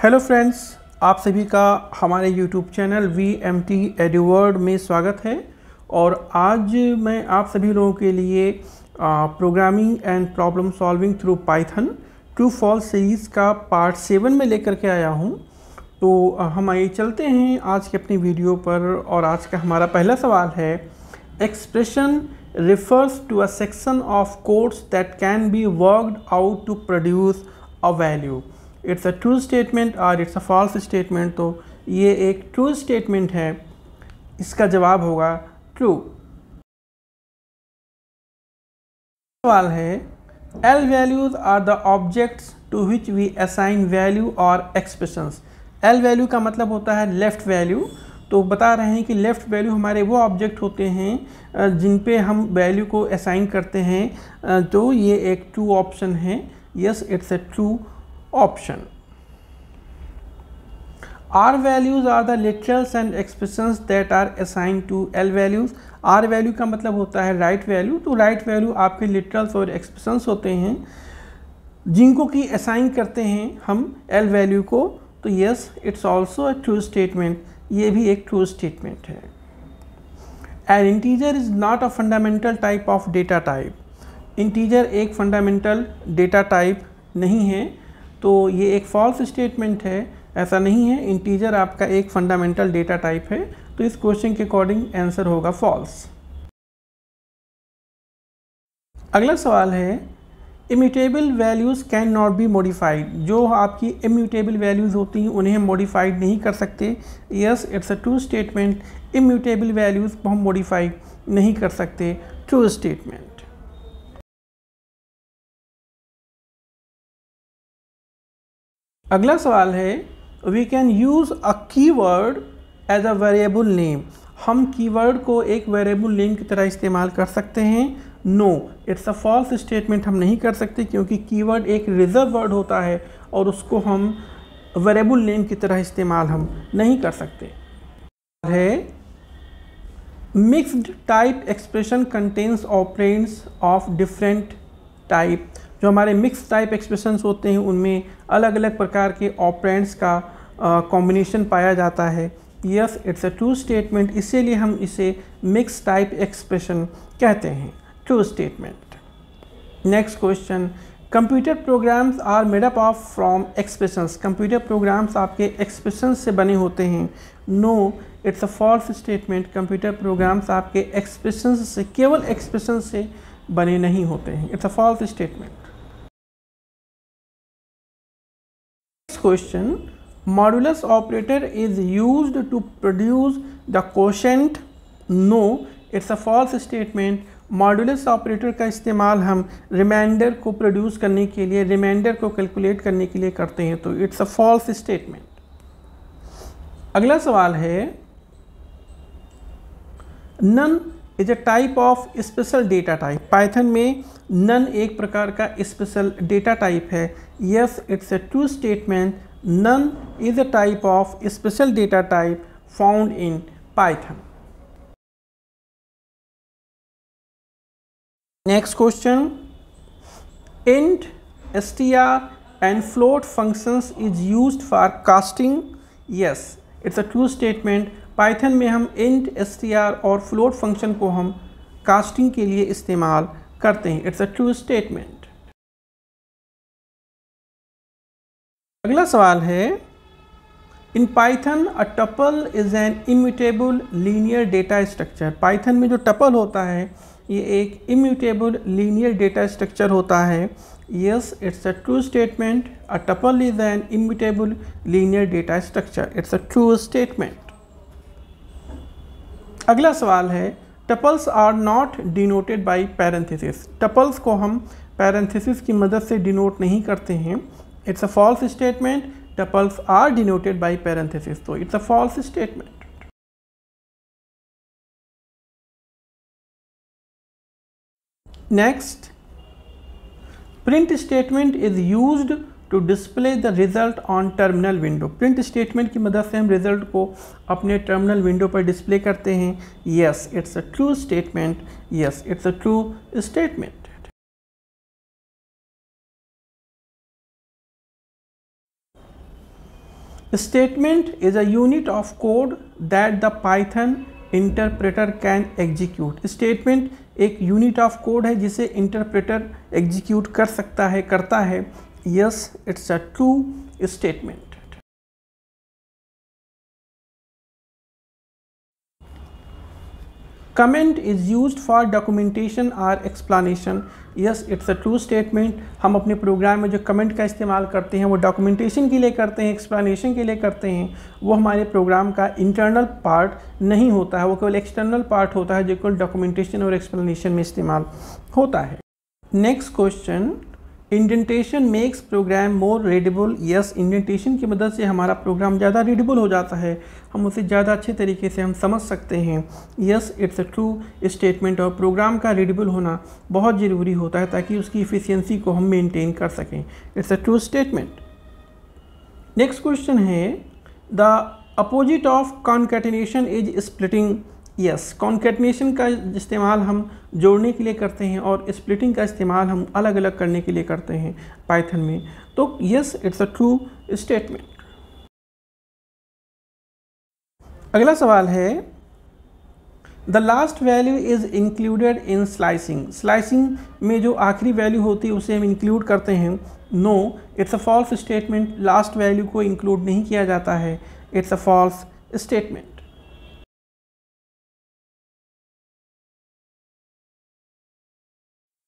Hello friends, आप सभी का हमारे यूट्यूब चैनल VMT एडुवर्ड में स्वागत है। और आज मैं आप सभी लोगों के लिए programming and problem solving through Python true false series का पार्ट 7 में लेकर के आया हूं। तो हम आइए चलते हैं आज की अपनी वीडियो पर। और आज का हमारा पहला सवाल है, expression refers to a section of codes that can be worked out to produce a value. It's a true statement or it's a false statement। तो ये एक true statement है, इसका जवाब होगा true। सवाल है, L values are the objects to which we assign value or expressions। L value का मतलब होता है लेफ्ट वैल्यू। तो बता रहे हैं कि लेफ़्ट वैल्यू हमारे वो ऑब्जेक्ट होते हैं जिन पे हम वैल्यू को असाइन करते हैं। तो ये एक ट्रू ऑप्शन है। Yes, it's a true option. R values are the literals and expressions that are assign to L values. R value का मतलब होता है राइट वैल्यू। तो राइट वैल्यू आपके लिटरल्स और एक्सप्रेशंस होते हैं जिनको कि असाइन करते हैं हम एल वैल्यू को। तो yes, it's also a true statement. ये भी एक ट्रू स्टेटमेंट है। N integer is not a fundamental type of data type. Integer एक फंडामेंटल डेटा टाइप नहीं है। तो ये एक फॉल्स स्टेटमेंट है, ऐसा नहीं है। इंटीजर आपका एक फंडामेंटल डेटा टाइप है। तो इस क्वेश्चन के अकॉर्डिंग आंसर होगा फॉल्स। अगला सवाल है, immutable values can not be modified. जो आपकी इम्यूटेबल वैल्यूज़ होती हैं उन्हें हम मॉडिफाइड नहीं कर सकते। Yes, it's a true statement. Immutable values को हम मॉडिफाई नहीं कर सकते। True statement. अगला सवाल है, we can use a keyword as a variable name. हम कीवर्ड को एक वेरिएबल नेम की तरह इस्तेमाल कर सकते हैं। No, it's a false statement. हम नहीं कर सकते क्योंकि कीवर्ड एक रिजर्व वर्ड होता है और उसको हम वेरिएबल नेम की तरह इस्तेमाल हम नहीं कर सकते। है, mixed type expression contains operands of different type. जो हमारे मिक्स टाइप एक्सप्रेशंस होते हैं उनमें अलग अलग प्रकार के ऑपरेंड्स का कॉम्बिनेशन पाया जाता है। Yes, it's a true statement. इसीलिए हम इसे मिक्स टाइप एक्सप्रेशन कहते हैं। True statement. Next question, computer programs are made up of from expressions. Computer programs आपके एक्सप्रेशंस से बने होते हैं। No, it's a false statement. Computer programs आपके एक्सप्रेशंस से, केवल एक्सप्रेशंस से बने नहीं होते हैं। It's a false statement. Next question, modulus operator is used to produce the quotient. No, it's a false statement. Modulus operator का इस्तेमाल हम रिमाइंडर को प्रोड्यूस करने के लिए, रिमाइंडर को कैलकुलेट करने के लिए करते हैं। तो इट्स अ फॉल्स स्टेटमेंट। अगला सवाल है, none is a type of special data type. Python में नन एक प्रकार का स्पेशल डेटा टाइप है। Yes, it's a true statement. None is a type of special data type found in Python. Next question, int, str and float functions is used for casting। Yes, it's a true statement। Python में हम int, str और float function को हम casting के लिए इस्तेमाल करते हैं। It's a true statement। अगला सवाल है, in Python a tuple is an immutable linear data structure। Python में जो tuple होता है ये एक इम्यूटेबल लीनियर डेटा स्ट्रक्चर होता है। Yes, it's a true statement. A tuple is an immutable linear data structure. It's a true statement. अगला सवाल है, tuples are not denoted by parenthesis. Tuples को हम पैरेंथेसिस की मदद से डिनोट नहीं करते हैं। It's a false statement. Tuples are denoted by parenthesis. तो it's a false statement. Next, print statement is used to display the result on terminal window। print statement की मदद से हम रिजल्ट को अपने टर्मिनल विंडो पर डिस्प्ले करते हैं। yes, it's a true statement। yes, it's a true statement। Statement is a unit of code that the Python interpreter can execute. Statement एक unit of code है जिसे interpreter execute कर सकता है, करता है. Yes, it's a true statement. Comment is used for documentation or explanation. Yes, it's a true statement. हम अपने प्रोग्राम में जो कमेंट का इस्तेमाल करते हैं वो डॉक्यूमेंटेशन के लिए करते हैं, एक्सप्लेनेशन के लिए करते हैं. वो हमारे प्रोग्राम का इंटरनल पार्ट नहीं होता है, वो केवल एक्सटर्नल पार्ट होता है जो केवल डॉक्यूमेंटेशन और एक्सप्लेनेशन में इस्तेमाल होता है. Next question, indentation makes program more readable. Yes, indentation की मदद से हमारा प्रोग्राम ज़्यादा रीडेबल हो जाता है, हम उसे ज़्यादा अच्छे तरीके से हम समझ सकते हैं. Yes, it's a true statement. और प्रोग्राम का रीडेबल होना बहुत ज़रूरी होता है ताकि उसकी इफ़िशियंसी को हम मेंटेन कर सकें. It's a true statement. Next question है, the opposite of concatenation is splitting. Yes, concatenation का इस्तेमाल हम जोड़ने के लिए करते हैं और स्प्लिटिंग का इस्तेमाल हम अलग अलग करने के लिए करते हैं पाइथन में. तो yes, it's a true statement. अगला सवाल है, the last value is included in slicing. Slicing में जो आखिरी वैल्यू होती है उसे हम इंक्लूड करते हैं. No, it's a false statement. Last value को इंक्लूड नहीं किया जाता है. It's a false statement.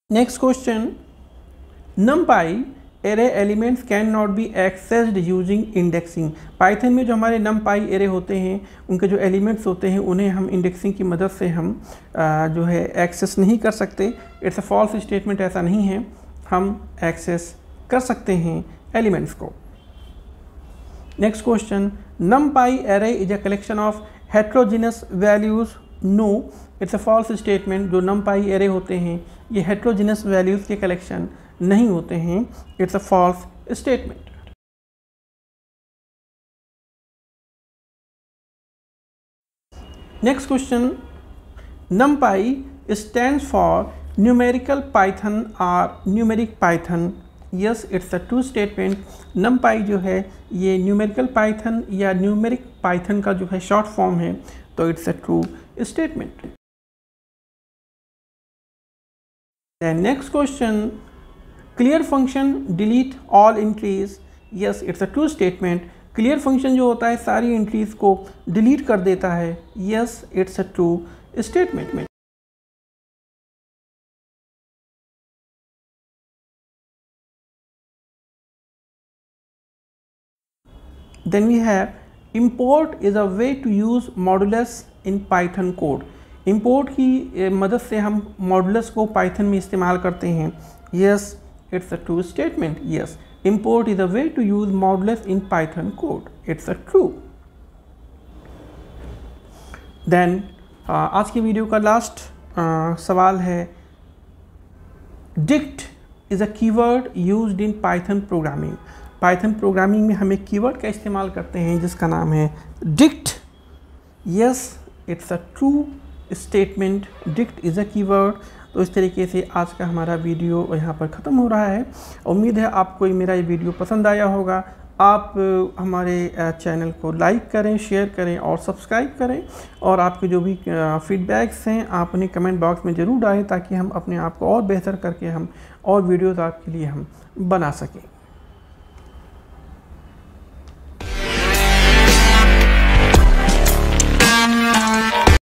Next question, numpy array elements can not be accessed using indexing. Python में जो हमारे numpy एरे होते हैं उनके जो एलिमेंट्स होते हैं उन्हें हम इंडेक्सिंग की मदद से हम जो है एक्सेस नहीं कर सकते. It's a false statement. ऐसा नहीं है, हम एक्सेस कर सकते हैं एलिमेंट्स को. Next question, numpy array is a collection of heterogeneous values. No, it's a false statement. जो numpy एरे होते हैं ये हेट्रोजिनस वैल्यूज़ के कलेक्शन नहीं होते हैं. It's a false statement. Next question, numpy stands for numerical Python और numeric Python. Yes, it's a true statement. numpy जो है ये न्यूमेरिकल पाइथन या न्यूमेरिक पाइथन का जो है शॉर्ट फॉर्म है. तो it's a true statement. Then next question, clear function delete all entries. Yes, it's a true statement. clear function जो होता है सारी एंट्रीज को डिलीट कर देता है. Yes, it's a true statement. Then we have import is a way to use modulus in Python code. Import की मदद से हम मॉडुलस को पाइथन में इस्तेमाल करते हैं. Yes, it's a true statement. Yes, import is a way to use modulus in Python code. It's a true. Then आज की वीडियो का लास्ट सवाल है, dict is a keyword used in Python programming. Python programming में हम एक keyword का इस्तेमाल करते हैं जिसका नाम है dict. Yes, it's a true statement. Dict is a keyword. तो इस तरीके से आज का हमारा वीडियो यहाँ पर ख़त्म हो रहा है. उम्मीद है आपको मेरा ये वीडियो पसंद आया होगा. आप हमारे चैनल को लाइक करें, शेयर करें और सब्सक्राइब करें. और आपके जो भी फीडबैक्स हैं आप उन्हें कमेंट बॉक्स में ज़रूर डालें ताकि हम अपने आप को और बेहतर करके हम और वीडियोज़ आपके लिए हम बना सकें.